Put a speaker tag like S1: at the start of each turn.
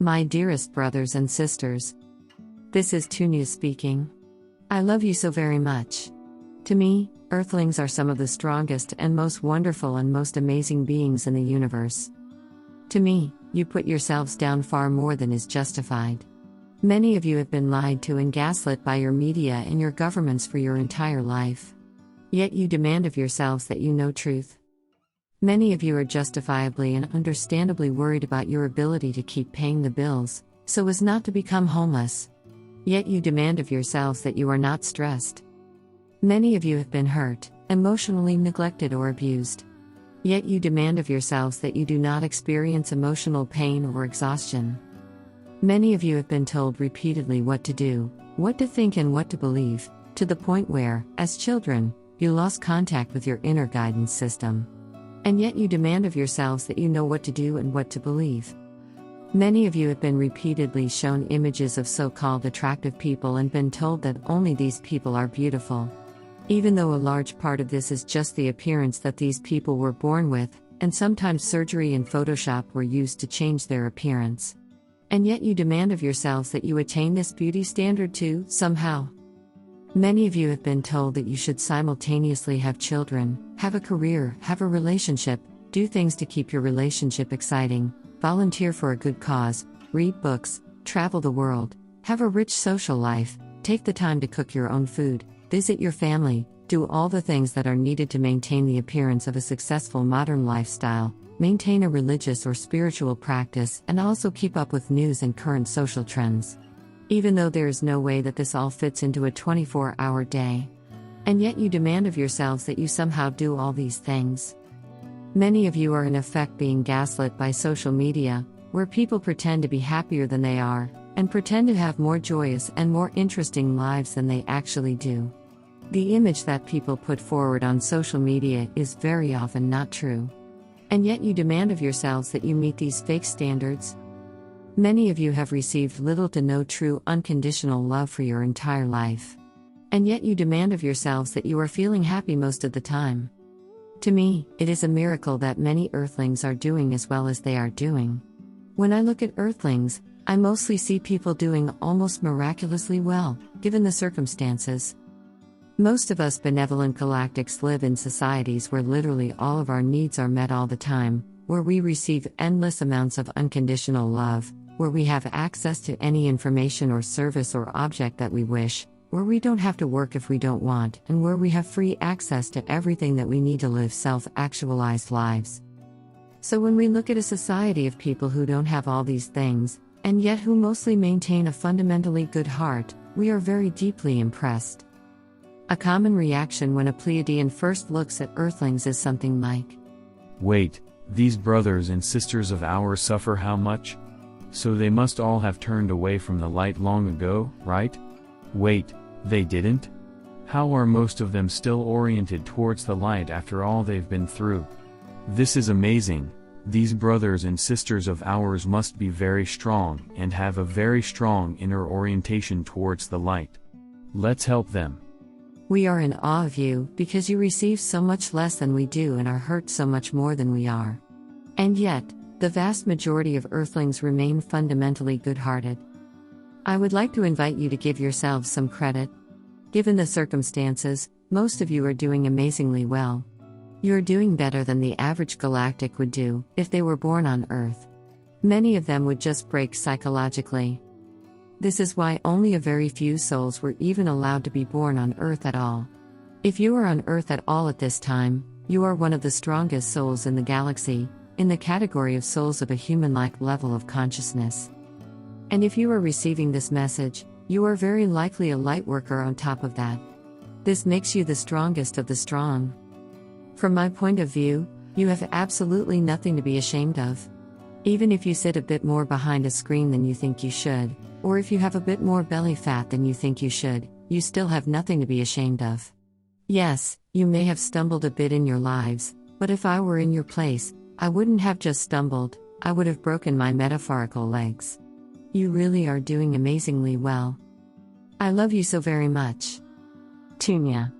S1: My dearest brothers and sisters, this is Tunia speaking. I love you so very much. To me, Earthlings are some of the strongest and most wonderful and most amazing beings in the universe. To me, you put yourselves down far more than is justified. Many of you have been lied to and gaslit by your media and your governments for your entire life. Yet you demand of yourselves that you know truth. Many of you are justifiably and understandably worried about your ability to keep paying the bills, so as not to become homeless. Yet you demand of yourselves that you are not stressed. Many of you have been hurt, emotionally neglected or abused. Yet you demand of yourselves that you do not experience emotional pain or exhaustion. Many of you have been told repeatedly what to do, what to think and what to believe, to the point where, as children, you lost contact with your inner guidance system. And yet you demand of yourselves that you know what to do and what to believe. Many of you have been repeatedly shown images of so-called attractive people and been told that only these people are beautiful. Even though a large part of this is just the appearance that these people were born with, and sometimes surgery and Photoshop were used to change their appearance. And yet you demand of yourselves that you attain this beauty standard too, somehow. Many of you have been told that you should simultaneously have children, have a career, have a relationship, do things to keep your relationship exciting, volunteer for a good cause, read books, travel the world, have a rich social life, take the time to cook your own food, visit your family, do all the things that are needed to maintain the appearance of a successful modern lifestyle, maintain a religious or spiritual practice, and also keep up with news and current social trends. Even though there is no way that this all fits into a 24-hour day. And yet you demand of yourselves that you somehow do all these things. Many of you are in effect being gaslit by social media, where people pretend to be happier than they are, and pretend to have more joyous and more interesting lives than they actually do. The image that people put forward on social media is very often not true. And yet you demand of yourselves that you meet these fake standards. Many of you have received little to no true unconditional love for your entire life. And yet you demand of yourselves that you are feeling happy most of the time. To me, it is a miracle that many Earthlings are doing as well as they are doing. When I look at Earthlings, I mostly see people doing almost miraculously well, given the circumstances. Most of us benevolent galactics live in societies where literally all of our needs are met all the time, where we receive endless amounts of unconditional love, where we have access to any information or service or object that we wish, where we don't have to work if we don't want, and where we have free access to everything that we need to live self-actualized lives. So when we look at a society of people who don't have all these things, and yet who mostly maintain a fundamentally good heart, we are very deeply impressed. A common reaction when a Pleiadian first looks at Earthlings is something like,
S2: "Wait, these brothers and sisters of ours suffer how much? So they must all have turned away from the light long ago, right? Wait, they didn't? How are most of them still oriented towards the light after all they've been through? This is amazing. These brothers and sisters of ours must be very strong and have a very strong inner orientation towards the light. Let's help them."
S1: We are in awe of you because you receive so much less than we do and are hurt so much more than we are. And yet, the vast majority of Earthlings remain fundamentally good-hearted. I would like to invite you to give yourselves some credit. Given the circumstances, most of you are doing amazingly well. You're doing better than the average galactic would do if they were born on Earth. Many of them would just break psychologically. This is why only a very few souls were even allowed to be born on Earth at all. If you are on Earth at all at this time, you are one of the strongest souls in the galaxy, in the category of souls of a human-like level of consciousness. And if you are receiving this message, you are very likely a light worker on top of that. This makes you the strongest of the strong. From my point of view, you have absolutely nothing to be ashamed of. Even if you sit a bit more behind a screen than you think you should, or if you have a bit more belly fat than you think you should, you still have nothing to be ashamed of. Yes, you may have stumbled a bit in your lives, but if I were in your place, I wouldn't have just stumbled, I would have broken my metaphorical legs. You really are doing amazingly well. I love you so very much. Tunia.